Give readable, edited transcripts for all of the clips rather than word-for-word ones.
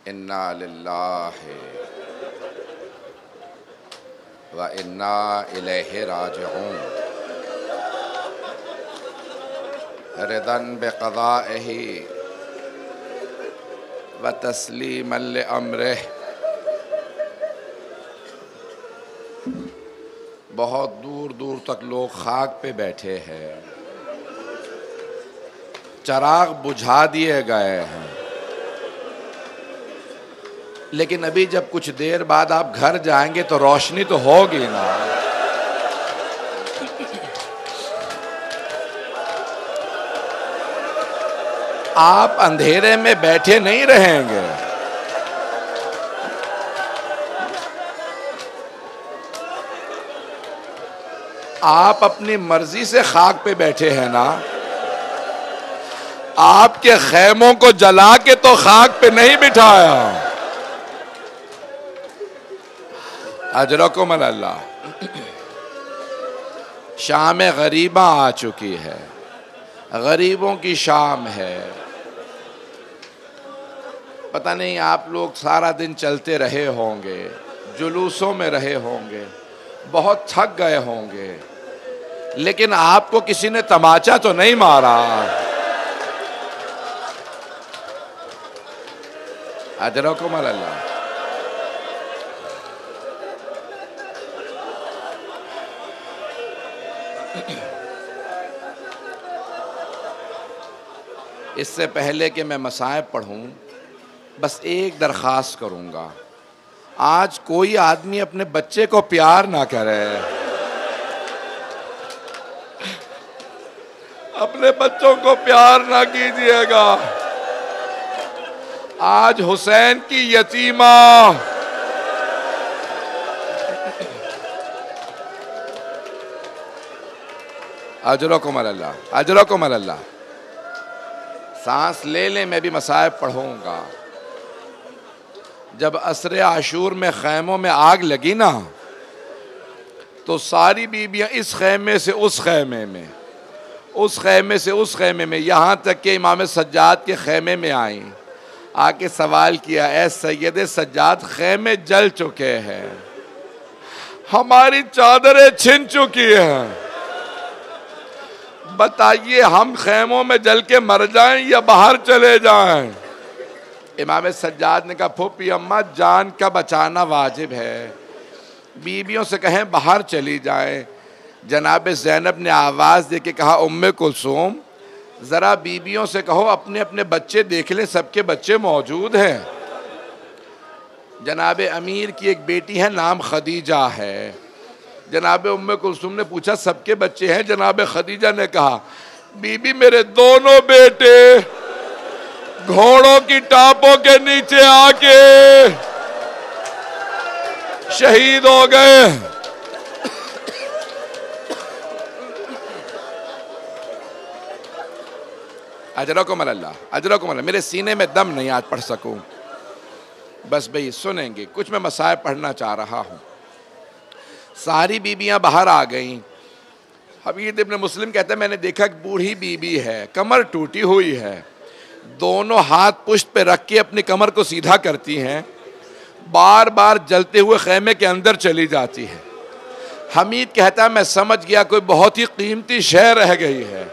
انا للہ و انا الیہ راجعون رضا بقضائہ و تسلیما لامرہ۔ بہت دور دور تک لوگ خاک پہ بیٹھے ہیں، چراغ بجھا دیے گئے ہیں، لیکن ابھی جب کچھ دیر بعد آپ گھر جائیں گے تو روشنی تو ہوگی نا۔ آپ اندھیرے میں بیٹھے نہیں رہیں گے، آپ اپنی مرضی سے خاک پہ بیٹھے ہیں نا۔ آپ کے خیموں کو جلا کے تو خاک پہ نہیں بٹھایا۔ اجرکم اللہ۔ شام غریباں آ چکی ہے، غریبوں کی شام ہے۔ پتہ نہیں آپ لوگ سارا دن چلتے رہے ہوں گے، جلوسوں میں رہے ہوں گے، بہت تھک گئے ہوں گے، لیکن آپ کو کسی نے تماچا تو نہیں مارا۔ اجرکم اللہ۔ اس سے پہلے کہ میں مصائب پڑھوں، بس ایک درخواست کروں گا۔ آج کوئی آدمی اپنے بچے کو پیار نہ کرے، اپنے بچوں کو پیار نہ کیجیے گا۔ آج حسین کی یتیمہ اجرکم اللہ، اجرکم اللہ۔ سانس لے لیں، میں بھی مصائب پڑھوں گا۔ جب عصر عاشور میں خیموں میں آگ لگی نا، تو ساری بیویاں اس خیمے سے اس خیمے میں، اس خیمے سے اس خیمے میں، یہاں تک کہ امام سجاد کے خیمے میں آئیں، آ کے سوال کیا، اے سید سجاد، خیمے جل چکے ہیں، ہماری چادریں چھن چکی ہیں، بتائیے ہم خیموں میں جل کے مر جائیں یا باہر چلے جائیں؟ امام سجاد نے کہا، پھوپھی اماں، جان کا بچانا واجب ہے، بیویوں سے کہیں باہر چلی جائیں۔ جناب زینب نے آواز دے کے کہا، ام کلثوم، ذرا بیویوں سے کہو اپنے اپنے بچے دیکھ لیں، سب کے بچے موجود ہیں۔ جناب امیر کی ایک بیٹی ہے، نام خدیجہ ہے۔ جناب ام کلثوم نے پوچھا، سب کے بچے ہیں؟ جناب خدیجہ نے کہا، بی بی میرے دونوں بیٹے گھوڑوں کی ٹاپوں کے نیچے آ کے شہید ہو گئے۔ اجرکم اللہ، اجرکم اللہ۔ میرے سینے میں دم نہیں آج پڑھ سکوں، بس بھئی سنیں گے، کچھ میں مصائب پڑھنا چاہ رہا ہوں۔ ساری بیویاں باہر آ گئیں۔ حبیب ابن مسلم کہتے ہیں، میں نے دیکھا ایک بوڑھی بیوی ہے، کمر ٹوٹی ہوئی ہے، دونوں ہاتھ پشت پہ رکھ کے اپنی کمر کو سیدھا کرتی ہیں، بار بار جلتے ہوئے خیمے کے اندر چلی جاتی ہے۔ حمید کہتا ہے، میں سمجھ گیا کوئی بہت ہی قیمتی شے رہ گئی ہے۔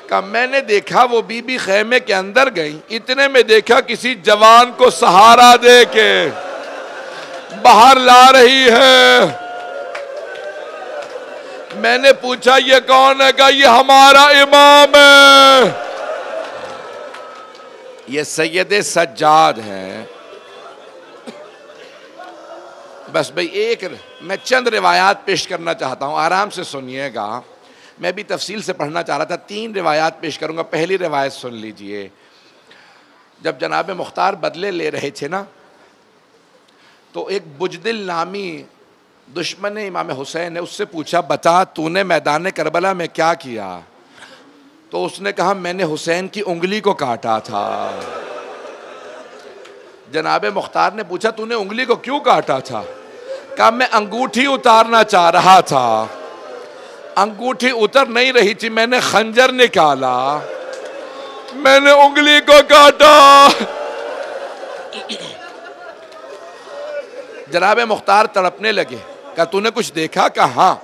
کہا، میں نے دیکھا وہ بی بی خیمے کے اندر گئی، اتنے میں دیکھا کسی جوان کو سہارا دے کے باہر لا رہی ہے۔ میں نے پوچھا، یہ کون ہے؟ کہا، یہ ہمارا امام ہے، یہ سید سجاد ہیں۔ بس بھئی ایک میں چند روایات پیش کرنا چاہتا ہوں، آرام سے سنیے گا، میں بھی تفصیل سے پڑھنا چاہ رہا تھا۔ 3 روایات پیش کروں گا۔ پہلی روایت سن لیجئے۔ جب جناب مختار بدلے لے رہے تھے نا، تو ایک بجدل نامی دشمن امام حسین نے اس سے پوچھا، بتا تو نے میدان کربلا میں کیا کیا؟ تو اس نے کہا، میں نے حسین کی انگلی کو کاٹا تھا۔ جناب مختار نے پوچھا، تو نے انگلی کو کیوں کاٹا تھا؟ کہا، میں انگوٹھی اتارنا چاہ رہا تھا، انگوٹھی اتر نہیں رہی تھی، میں نے خنجر نکالا، میں نے انگلی کو کاٹا۔ جناب مختار تڑپنے لگے، کہا تو نے کچھ دیکھا؟ کہا ہاں۔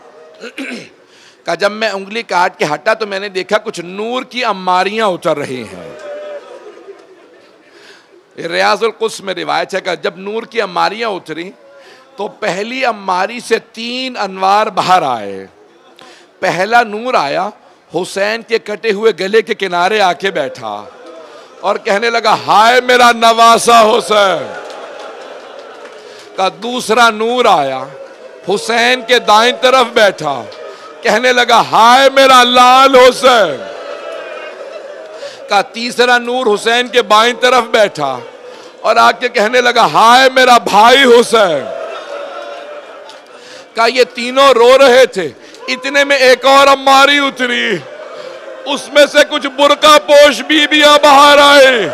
کہا جب میں انگلی کاٹ کے ہٹا تو میں نے دیکھا کچھ نور کی عماریاں اتر رہی ہیں۔ ریاض القدس میں روایت ہے کہ جب نور کی عماریاں اتری تو پہلی عماری سے 3 انوار باہر آئے۔ پہلا نور آیا، حسین کے کٹے ہوئے گلے کے کنارے آ کے بیٹھا اور کہنے لگا ہائے میرا نواسا حسین۔ کا دوسرا نور آیا، حسین کے دائیں طرف بیٹھا، کہنے لگا ہائے میرا لال حسین۔ کا تیسرا نور حسین کے بائیں طرف بیٹھا اور آ کے کہنے لگا ہائے میرا بھائی حسین۔ کا یہ تینوں رو رہے تھے، اتنے میں ایک اور عماری اتری، اس میں سے کچھ برقع پوش بیویاں باہر آئے۔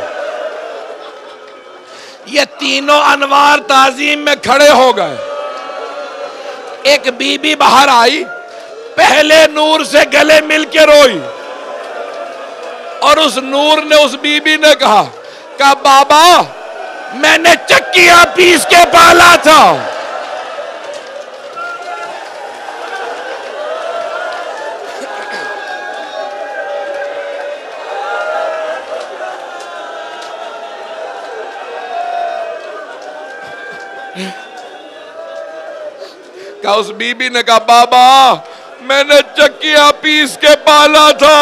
یہ تینوں انوار تعظیم میں کھڑے ہو گئے۔ ایک بی بی باہر آئی، پہلے نور سے گلے مل کے روئی، اور اس نور نے اس بی بی نے کہا کہ بابا میں نے چکیاں پیس کے پالا تھا۔ کہ اس بی بی نے کہا بابا میں نے چکیاں پیس کے پالا تھا،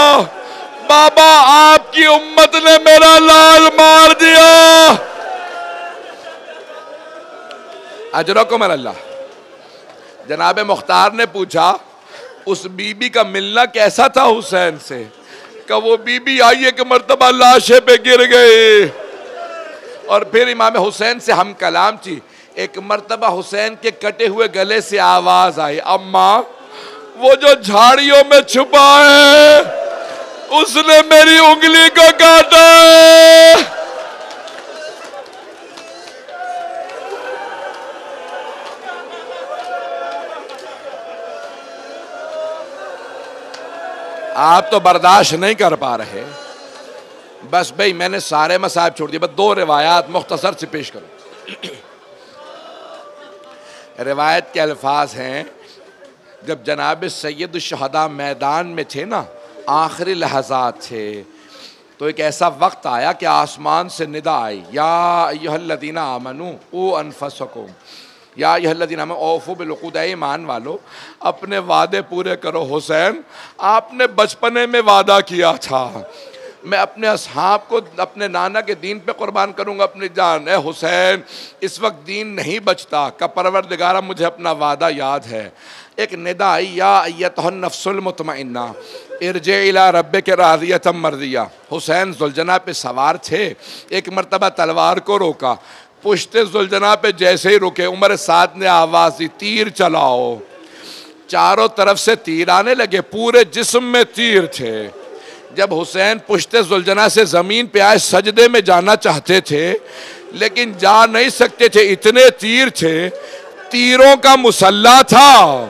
بابا آپ کی امت نے میرا لال مار دیا۔ اجرکم اللہ۔ جناب مختار نے پوچھا اس بی بی کا ملنا کیسا تھا حسین سے؟ کہ وہ بی بی آئی ایک مرتبہ لاشے پہ گر گئے اور پھر امام حسین سے ہم کلام تھی۔ ایک مرتبہ حسین کے کٹے ہوئے گلے سے آواز آئی اماں وہ جو جھاڑیوں میں چھپا ہے اس نے میری انگلی کو کاٹا ہے۔ آپ تو برداشت نہیں کر پا رہے۔ بس بھئی میں نے سارے مصائب چھوڑ دیے، بس 2 روایات مختصر سے پیش کروں۔ روایت کے الفاظ ہیں جب جناب سید الشہداء میدان میں تھے نا، آخری لحظات تھے، تو ایک ایسا وقت آیا کہ آسمان سے ندا آئی یا ایھا الذین آمنوا قوا انفسکم یا ایھا الذین آمنوا اوفوا بالعقود، اے ایمان والو اپنے وعدے پورے کرو۔ حسین آپ نے بچپنے میں وعدہ کیا تھا میں اپنے اصحاب کو اپنے نانا کے دین پہ قربان کروں گا اپنی جان۔ اے حسین اس وقت دین نہیں بچتا، کہ پروردگارہ مجھے اپنا وعدہ یاد ہے۔ ایک ندا آئی یا ایتھا النفس المطمئنہ ارجعی الی ربک راضیۃ مرضیہ۔ حسین ذوالجناح پہ سوار تھے، ایک مرتبہ تلوار کو روکا، پشت ذوالجناح پہ جیسے ہی رکے عمر سعد نے آواز دی تیر چلاؤ۔ چاروں طرف سے تیر آنے لگے، پورے جسم میں تیر تھے۔ جب حسین پشت ذوالجناح سے زمین پہ آئے سجدے میں جانا چاہتے تھے لیکن جا نہیں سکتے تھے، اتنے تیر تھے، تیروں کا مسلح تھا،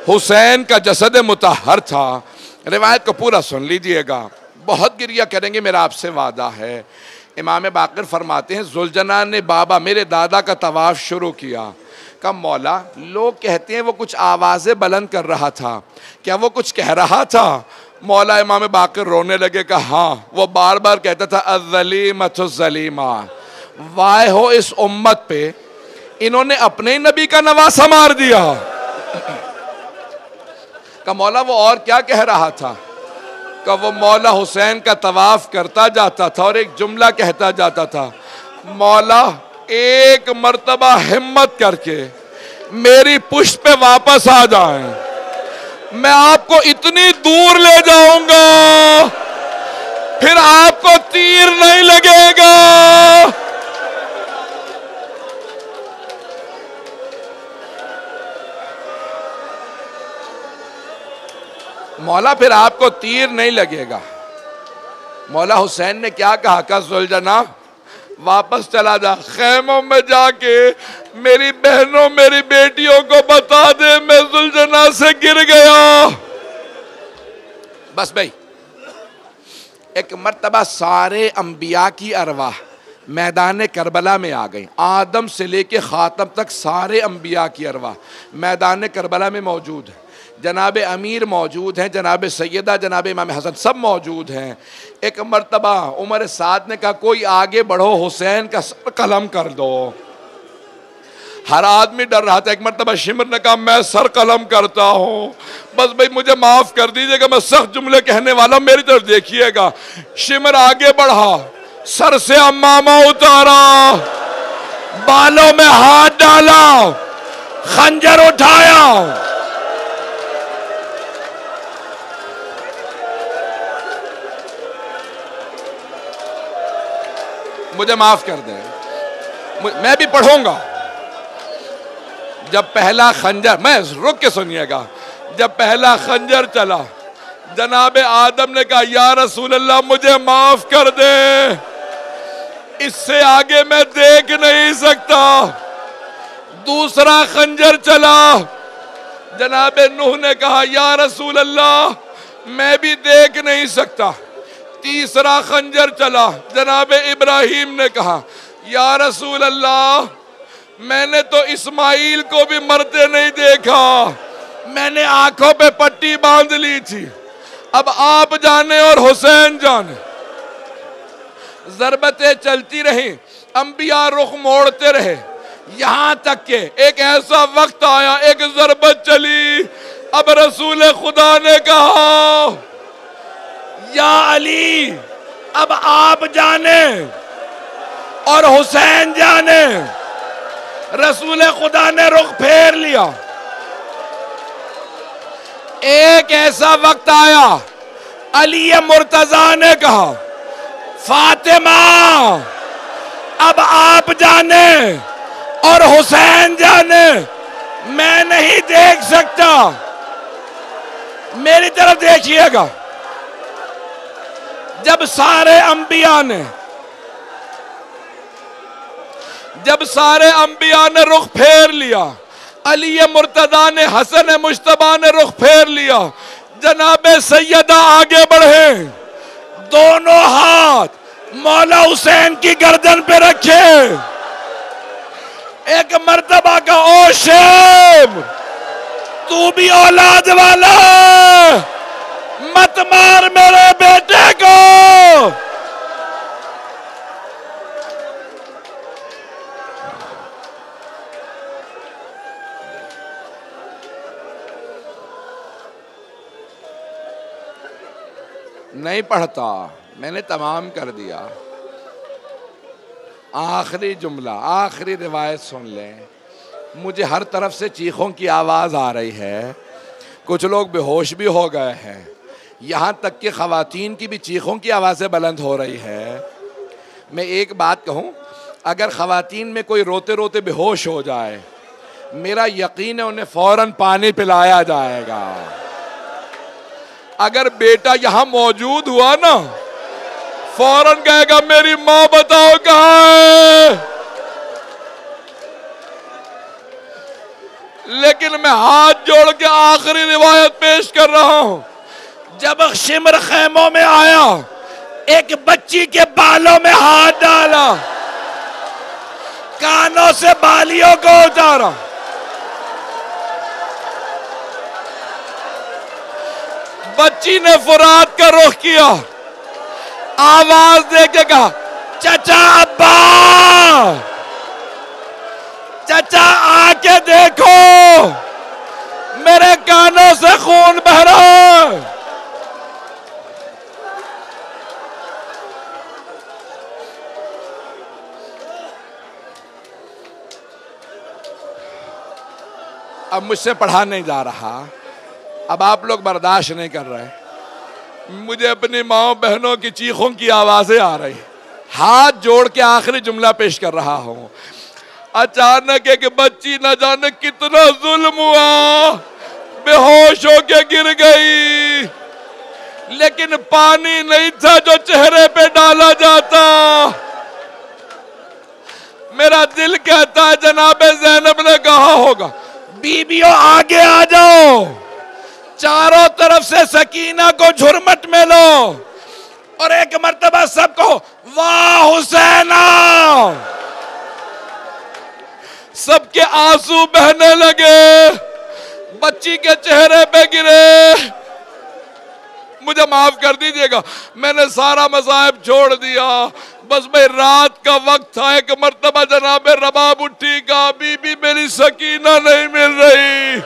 حسین کا جسد مطہر تھا۔ روایت کو پورا سن لیجئے گا، بہت گریہ کریں گے میرا آپ سے وعدہ ہے۔ امام باقر فرماتے ہیں ذوالجناح نے بابا میرے دادا کا طواف شروع کیا۔ کہ مولا لوگ کہتے ہیں وہ کچھ آوازیں بلند کر رہا تھا، کیا وہ کچھ کہہ رہا تھا؟ مولا امام باقر رونے لگے کہ ہاں، وہ بار بار کہتا تھا الظلیمۃ الظلیمہ، وائے ہو اس امت پہ، انہوں نے اپنے نبی کا نواسہ مار دیا۔ کہ مولا وہ اور کیا کہہ رہا تھا؟ کہ وہ مولا حسین کا طواف کرتا جاتا تھا اور ایک جملہ کہتا جاتا تھا، مولا ایک مرتبہ ہمت کر کے میری پشت پہ واپس آ جائیں، میں آپ کو اتنی دور لے جاؤں گا پھر آپ کو تیر نہیں لگے گا۔ مولا پھر آپ کو تیر نہیں لگے گا۔ مولا حسین نے کیا کہا؟ کہ ذوالجناح واپس چلا جا، خیموں میں جا کے میری بہنوں میری بیٹیوں کو بتا دے میں ذوالجناح سے گر گیا۔ بس بھائی ایک مرتبہ سارے انبیاء کی ارواح میدان کربلا میں آ گئیں. آدم سے لے کے خاتم تک سارے انبیاء کی ارواح میدان کربلا میں موجود ہیں. جناب امیر موجود ہیں, جناب سیدہ, جناب امام حسن سب موجود ہیں. ایک مرتبہ عمر سعد نے کہا کوئی آگے بڑھو, حسین کا سر قلم کر دو. ہر آدمی ڈر رہا تھا. ایک مرتبہ شمر نے کہا میں سر قلم کرتا ہوں, بس بھئی مجھے معاف کر دیجئے گا, میں سخت جملے کہنے والا ہوں, میری طرف دیکھیے گا. شمر آگے بڑھا, سر سے امامہ اتارا, بالوں میں ہاتھ ڈالا, خنجر اٹھایا. مجھے معاف کر دیں, میں بھی پڑھوں گا. جب پہلا خنجر, میں رک کے سنیے گا, جب پہلا خنجر چلا جناب آدم نے کہا یا رسول اللہ مجھے معاف کر دے, اس سے آگے میں دیکھ نہیں سکتا. دوسرا خنجر چلا, جناب نوح نے کہا یا رسول اللہ میں بھی دیکھ نہیں سکتا. تیسرا خنجر چلا, جناب ابراہیم نے کہا یا رسول اللہ میں نے تو اسماعیل کو بھی مرتے نہیں دیکھا, میں نے آنکھوں پہ پٹی باندھ لی تھی, اب آپ جانے اور حسین جانے. ضربتیں چلتی رہیں, انبیاء رخ موڑتے رہے, یہاں تک کہ ایک ایسا وقت آیا, ایک ضربت چلی, اب رسول خدا نے کہا یا علی اب آپ جانے اور حسین جانے. رسول خدا نے رخ پھیر لیا. ایک ایسا وقت آیا, علی مرتضیٰ نے کہا فاطمہ اب آپ جانے اور حسین جانے, میں نہیں دیکھ سکتا. میری طرف دیکھیے گا. جب سارے انبیاء نے رخ پھیر لیا, علی مرتضیٰ نے, حسن مجتبیٰ نے رخ پھیر لیا, جناب سیدہ آگے بڑھے, دونوں ہاتھ مولا حسین کی گردن پہ رکھے. ایک مرتبہ کا او شیب تو بھی اولاد والا, مت مار میرے بیٹے کو. نہیں پڑھتا, میں نے تمام کر دیا. آخری جملہ, آخری روایت سن لیں. مجھے ہر طرف سے چیخوں کی آواز آ رہی ہے, کچھ لوگ بے ہوش بھی ہو گئے ہیں, یہاں تک کہ خواتین کی بھی چیخوں کی آوازیں بلند ہو رہی ہے. میں ایک بات کہوں, اگر خواتین میں کوئی روتے روتے بے ہوش ہو جائے, میرا یقین ہے انہیں فوراً پانی پلایا جائے گا. اگر بیٹا یہاں موجود ہوا نا, فوراً کہے گا میری ماں بتاؤ کہاں ہے. لیکن میں ہاتھ جوڑ کے آخری روایت پیش کر رہا ہوں. جب شمر خیموں میں آیا, ایک بچی کے بالوں میں ہاتھ ڈالا, کانوں سے بالیوں کو اتارا, بچی نے فرات کا رخ کیا, آواز دے کے کہا چچا ابا, چچا آ کے دیکھو میرے کانوں سے خون بہ رہا ہے. اب مجھ سے پڑھا نہیں جا رہا, اب آپ لوگ برداشت نہیں کر رہے, مجھے اپنی ماں بہنوں کی چیخوں کی آوازیں آ رہی, ہاتھ جوڑ کے آخری جملہ پیش کر رہا ہوں. اچانک ایک بچی نہ جانے کتنا ظلم ہوا, بے ہوش ہو کے گر گئی, لیکن پانی نہیں تھا جو چہرے پہ ڈالا جاتا. میرا دل کہتا ہے جناب زینب نے کہا ہوگا بیبیوں آگے آ جاؤ, چاروں طرف سے سکینہ کو جھرمٹ میں لو, اور ایک مرتبہ سب کو واہ حسینہ. سب کے آنسو بہنے لگے، بچی کے چہرے پہ گرے. مجھے معاف کر دیجئے گا، میں نے سارا مذاہب چھوڑ دیا. بس میں رات کا وقت تھا، ایک مرتبہ جناب رباب اٹھی کہا بی بی میری سکینہ نہیں مل رہی.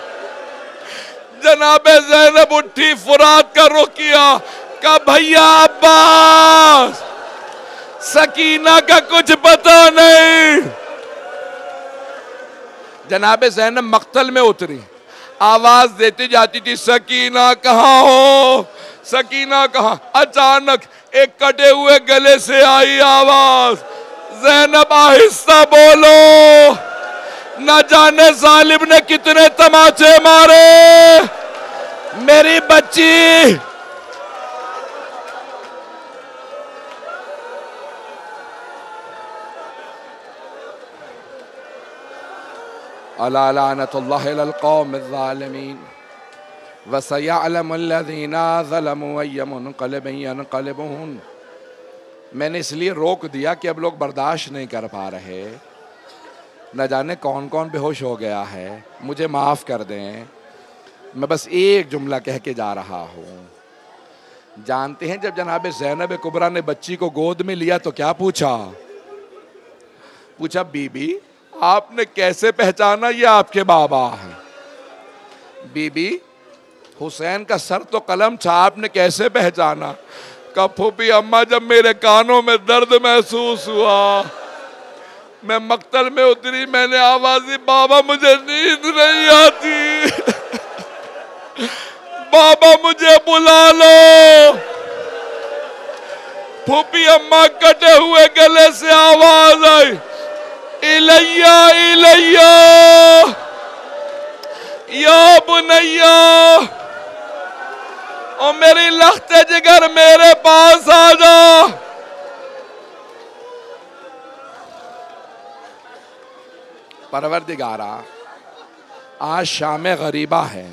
جناب زینب اٹھی، فرات کا رخ کیا، کہا بھیا عباس سکینہ کا کچھ پتہ نہیں. جناب زینب مقتل میں اتری، آواز دیتی جاتی تھی سکینہ کہاں ہو، سکینہ کہاں. اچانک ایک کٹے ہوئے گلے سے آئی آواز، زینب آہستہ بولو، نہ جانے ظالم نے کتنے تماچے مارے میری بچی. الا لعنت اللہ علی القوم الظالمین وسیعلم الذین ظلموا ای منقلب ینقلبون. میں نے اس لیے روک دیا کہ اب لوگ برداشت نہیں کر پا رہے، نہ جانے کون کون بے ہوش ہو گیا ہے. مجھے معاف کر دیں، میں بس ایک جملہ کہہ کے جا رہا ہوں. جانتے ہیں جب جناب زینب کبریٰ نے بچی کو گود میں لیا تو کیا پوچھا؟ بی بی آپ نے کیسے پہچانا یہ آپ کے بابا ہیں؟ بی بی حسین کا سر تو قلم تھا، آپ نے کیسے پہچانا؟ کہا پھوپھی اماں جب میرے کانوں میں درد محسوس ہوا، میں مقتل میں اتری، میں نے آواز دی بابا مجھے نیند نہیں آتی، بابا مجھے بلا لو. پھوپھی اماں کٹے ہوئے گلے سے آواز آئی الیہ الیہ یا بنیہ، اور میری لخت جگر میرے پاس آ جا. پروردگارا آج شام غریبہ ہے،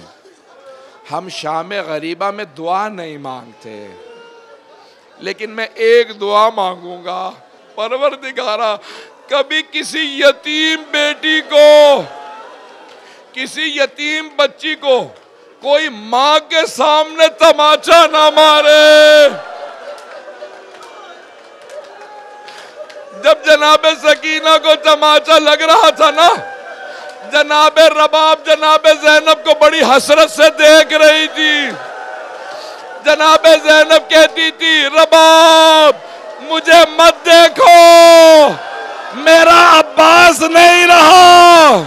ہم شام غریبہ میں دعا نہیں مانگتے، لیکن میں ایک دعا مانگوں گا. پروردگارا کبھی کسی یتیم بیٹی کو، کسی یتیم بچی کو کوئی ماں کے سامنے تماچا نہ مارے. جب جناب سکینہ کو تماچا لگ رہا تھا نا، جناب رباب جناب زینب کو بڑی حسرت سے دیکھ رہی تھی. جناب زینب کہتی تھی رباب مجھے مت دیکھو، میرا عباس نہیں رہا.